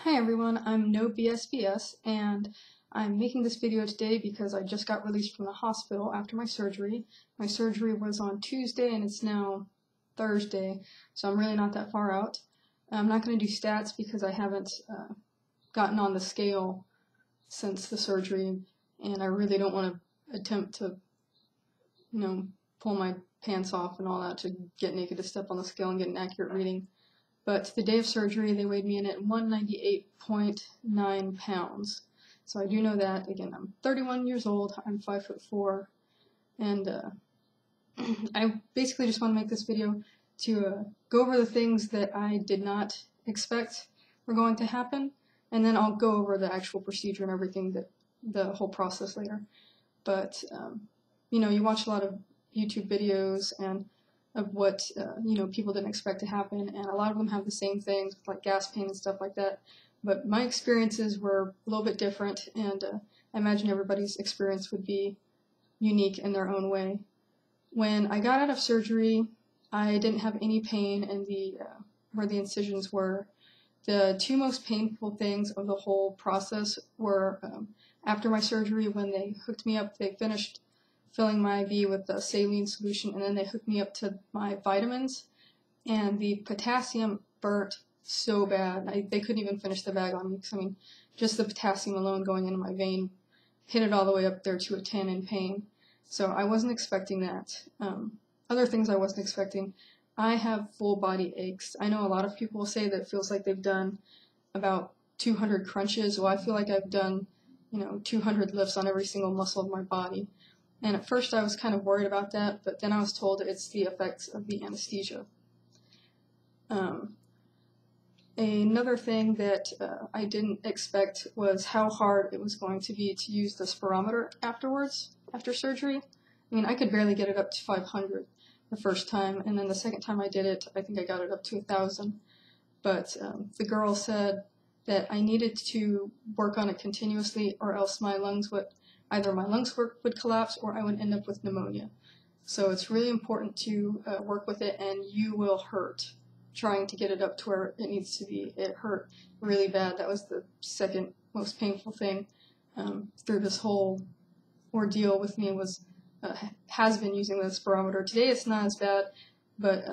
Hi everyone, I'm No BSBS, and I'm making this video today because I just got released from the hospital after my surgery. My surgery was on Tuesday and it's now Thursday, so I'm really not that far out. I'm not going to do stats because I haven't gotten on the scale since the surgery, and I really don't want to attempt to, pull my pants off and all that to get naked to step on the scale and get an accurate reading. But the day of surgery, they weighed me in at 198.9 pounds. So I do know that. Again, I'm 31 years old, I'm 5'4", and I basically just want to make this video to go over the things that I did not expect were going to happen, and then I'll go over the actual procedure and everything, the whole process later. But, you watch a lot of YouTube videos and of what people didn't expect to happen, and a lot of them have the same things like gas pain and stuff like that, but my experiences were a little bit different, and I imagine everybody's experience would be unique in their own way. When I got out of surgery, I didn't have any pain in the where the incisions were. The two most painful things of the whole process were after my surgery, when they hooked me up. They finished filling my IV with the saline solution, and then they hooked me up to my vitamins, and the potassium burnt so bad. They couldn't even finish the bag on me, because just the potassium alone going into my vein hit it all the way up there to a 10 in pain. So I wasn't expecting that. Other things I wasn't expecting: I have full body aches. I know a lot of people say that it feels like they've done about 200 crunches. Well, I feel like I've done 200 lifts on every single muscle of my body. And at first I was kind of worried about that, but then I was told it's the effects of the anesthesia. Another thing that I didn't expect was how hard it was going to be to use the spirometer afterwards, after surgery. I could barely get it up to 500 the first time, and then the second time I did it, I think I got it up to 1,000. But the girl said that I needed to work on it continuously, or else my lungs would collapse, or I would end up with pneumonia. So it's really important to work with it, and you will hurt trying to get it up to where it needs to be. It hurt really bad. That was the second most painful thing through this whole ordeal with me, has been using the spirometer. Today it's not as bad, but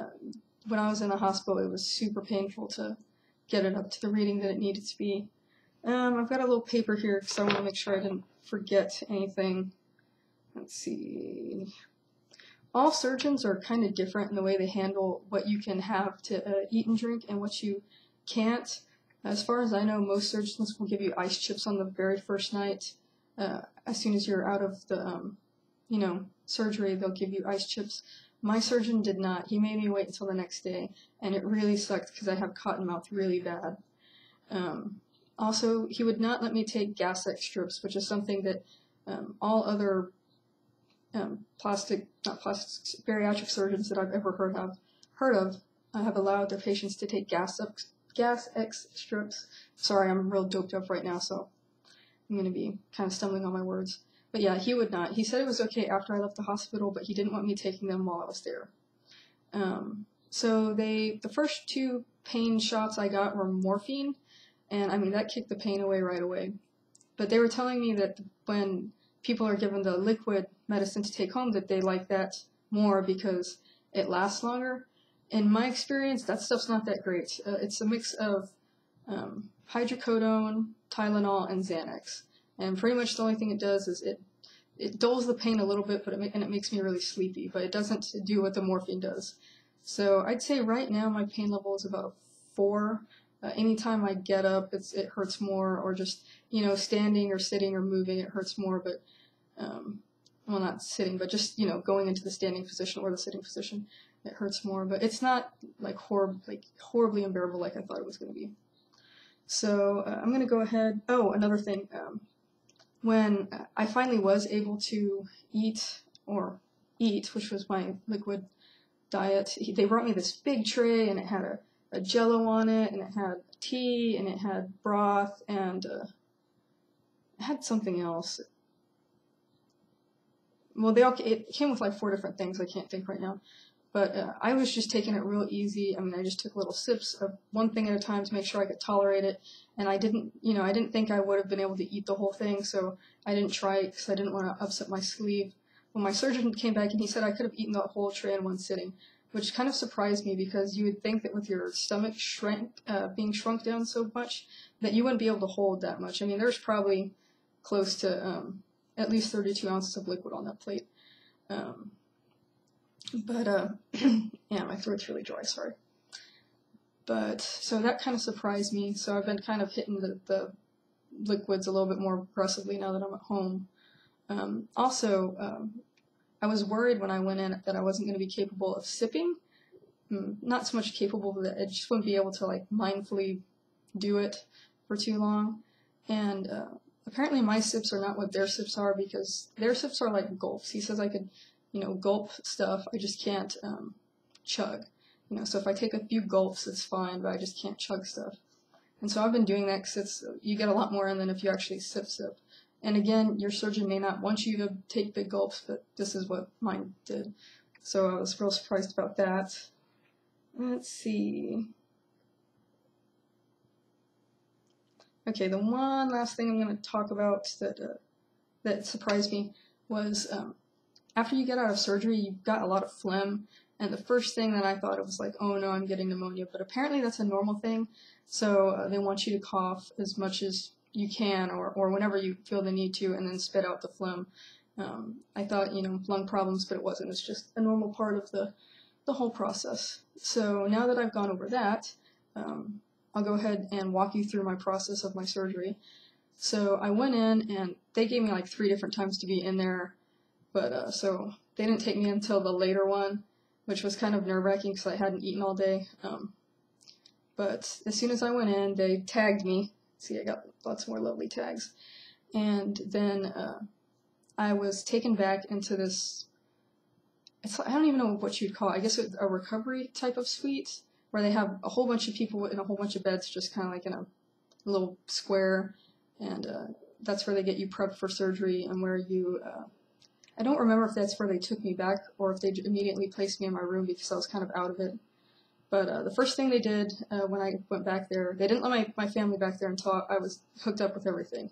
when I was in the hospital, it was super painful to get it up to the reading that it needed to be. I've got a little paper here because I want to make sure I didn't forget anything. Let's see. All surgeons are kind of different in the way they handle what you can have to eat and drink and what you can't. As far as I know, most surgeons will give you ice chips on the very first night. As soon as you're out of the surgery, they'll give you ice chips. My surgeon did not. He made me wait until the next day, and it really sucked because I have cotton mouth really bad. Also, he would not let me take gastric strips, which is something that all other bariatric surgeons that I've ever heard of have allowed their patients to take gas-X strips. Sorry, I'm real doped up right now, so I'm going to be kind of stumbling on my words. But yeah, he would not. He said it was okay after I left the hospital, but he didn't want me taking them while I was there. So the first two pain shots I got were morphine, and that kicked the pain away right away. But they were telling me that when people are given the liquid medicine to take home, that they like that more because it lasts longer. In my experience, that stuff's not that great. It's a mix of hydrocodone, Tylenol, and Xanax. And pretty much the only thing it does is it dulls the pain a little bit, and it makes me really sleepy, but it doesn't do what the morphine does. So I'd say right now my pain level is about a 4. Anytime I get up, it hurts more, or just, standing or sitting or moving, it hurts more, but, well, not sitting, but just, going into the standing position or the sitting position, it hurts more, but it's not horribly unbearable like I thought it was going to be. So I'm going to go ahead. Oh, another thing, when I finally was able to eat, which was my liquid diet, they brought me this big tray, and it had a Jello on it, and it had tea, and it had broth, and it had something else. Well, it came with like 4 different things. I can't think right now, But I was just taking it real easy. I mean, I just took little sips of one thing at a time to make sure I could tolerate it. And I didn't think I would have been able to eat the whole thing, so I didn't try it because I didn't want to upset my sleeve. When my surgeon came back and he said I could have eaten the whole tray in one sitting, which kind of surprised me because you would think that with your stomach being shrunk down so much that you wouldn't be able to hold that much. I mean, there's probably close to at least 32 ounces of liquid on that plate. Yeah, my throat's really dry, sorry. But, so that kind of surprised me, so I've been kind of hitting the liquids a little bit more aggressively now that I'm at home. I was worried when I went in that I wasn't going to be capable of sipping. Not so much capable, but I just wouldn't be able to, like, mindfully do it for too long. And apparently my sips are not what their sips are, because their sips are like gulps. He says I could, gulp stuff, I just can't chug. So if I take a few gulps, it's fine, but I just can't chug stuff. And so I've been doing that because you get a lot more in than if you actually sip. And again, your surgeon may not want you to take big gulps, but this is what mine did. So I was real surprised about that. Let's see. Okay, the one last thing I'm going to talk about that surprised me was after you get out of surgery, you've got a lot of phlegm. And the first thing that I thought, it was like, oh no, I'm getting pneumonia. But apparently that's a normal thing. So they want you to cough as much as you can, or whenever you feel the need to, and then spit out the phlegm. I thought, lung problems, but it wasn't. It's just a normal part of the whole process. So now that I've gone over that, I'll go ahead and walk you through my process of my surgery. So I went in, and they gave me like 3 different times to be in there, but so they didn't take me until the later one, which was kind of nerve-wracking because I hadn't eaten all day. But as soon as I went in, they tagged me. See, I got lots more lovely tags. And then I was taken back into this, I don't even know what you'd call it. I guess it's a recovery type of suite, where they have a whole bunch of people in a whole bunch of beds, just kind of like in a little square. And that's where they get you prepped for surgery, and where you, I don't remember if that's where they took me back, or if they immediately placed me in my room because I was kind of out of it. But the first thing they did when I went back there, they didn't let my family back there until I was hooked up with everything.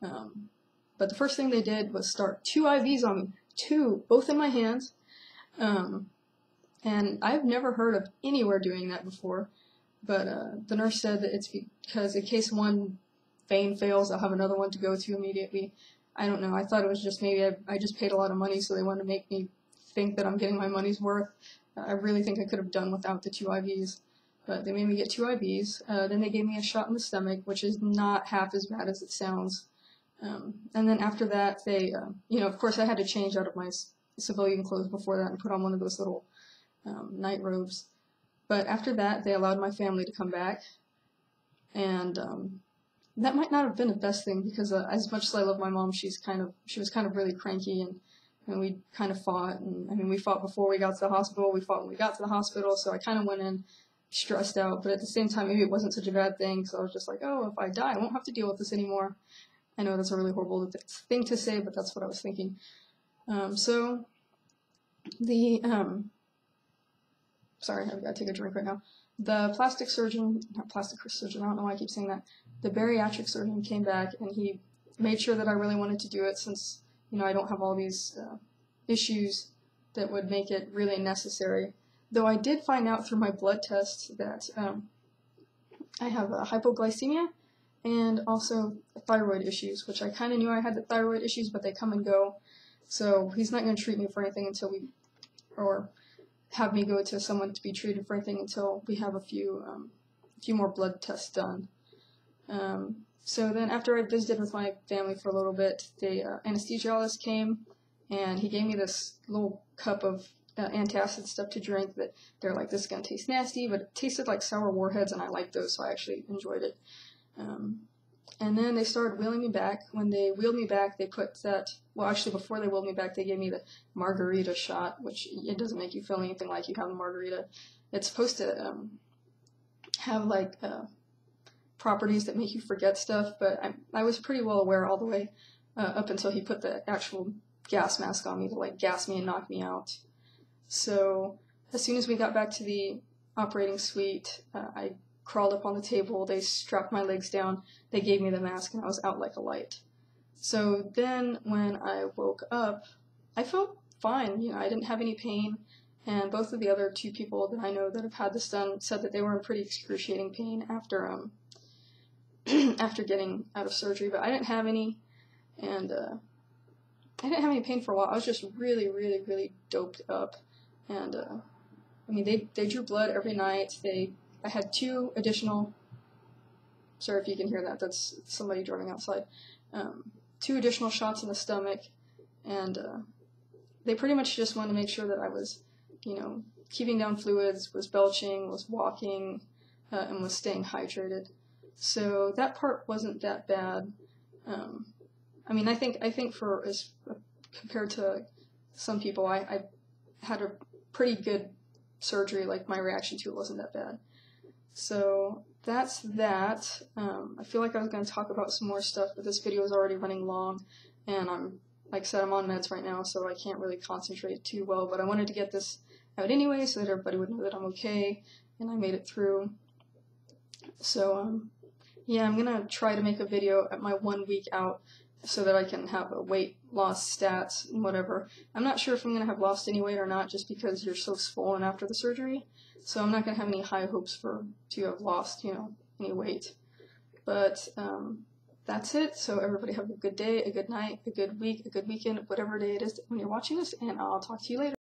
But the first thing they did was start 2 IVs on me, 2, both in my hands. And I've never heard of anywhere doing that before. But the nurse said that it's because in case one vein fails, I'll have another one to go to immediately. I don't know. I thought it was just maybe I just paid a lot of money, so they wanted to make me think that I'm getting my money's worth. I really think I could have done without the 2 IVs, but they made me get 2 IVs. Then they gave me a shot in the stomach, which is not half as bad as it sounds. And then after that, they, of course I had to change out of my civilian clothes before that and put on one of those little night robes. But after that, they allowed my family to come back. And that might not have been the best thing, because as much as I love my mom, she was kind of really cranky, and we kind of fought. And I mean, we fought before we got to the hospital, we fought when we got to the hospital, so I kind of went in stressed out, but at the same time, maybe it wasn't such a bad thing, so I was just like, oh, if I die, I won't have to deal with this anymore. I know that's a really horrible thing to say, but that's what I was thinking. Sorry, I've got to take a drink right now. The not plastic surgeon, I don't know why I keep saying that. The bariatric surgeon came back, and he made sure that I really wanted to do it, since I don't have all these issues that would make it really necessary. Though I did find out through my blood test that I have hypoglycemia and also thyroid issues, which I kind of knew I had the thyroid issues, but they come and go. So he's not going to treat me for anything until or have me go to someone to be treated for anything until we have a few more blood tests done. So then after I visited with my family for a little bit, the anesthesiologist came, and he gave me this little cup of antacid stuff to drink that they're like, this is going to taste nasty, but it tasted like sour warheads, and I liked those, so I actually enjoyed it. And then they started wheeling me back. When they wheeled me back, they put actually before they wheeled me back, they gave me the margarita shot, which it doesn't make you feel anything like you have a margarita. It's supposed to have like properties that make you forget stuff, but I was pretty well aware all the way up until he put the actual gas mask on me to like gas me and knock me out. So as soon as we got back to the operating suite, I crawled up on the table, they strapped my legs down, they gave me the mask, and I was out like a light. So then when I woke up, I felt fine. I didn't have any pain, and both of the other 2 people that I know that have had this done said that they were in pretty excruciating pain after after getting out of surgery, but I didn't have any, and I didn't have any pain for a while. I was just really, really, really doped up, and I mean, they drew blood every night. I had 2 additional, sorry if you can hear that, that's somebody driving outside, 2 additional shots in the stomach, and they pretty much just wanted to make sure that I was, keeping down fluids, was belching, was walking, and was staying hydrated. So that part wasn't that bad. I mean, I think for as compared to some people, I had a pretty good surgery. Like, my reaction to it wasn't that bad. So that's that. I feel like I was going to talk about some more stuff, but this video is already running long, and like I said, I'm on meds right now, so I can't really concentrate too well, but I wanted to get this out anyway so that everybody would know that I'm okay and I made it through. So yeah, I'm gonna try to make a video at my 1 week out so that I can have a weight loss stats and whatever. I'm not sure if I'm gonna have lost any weight or not, just because you're so swollen after the surgery, so I'm not gonna have any high hopes to have lost any weight. But that's it. So everybody have a good day, a good night, a good week, a good weekend, whatever day it is when you're watching this, and I'll talk to you later.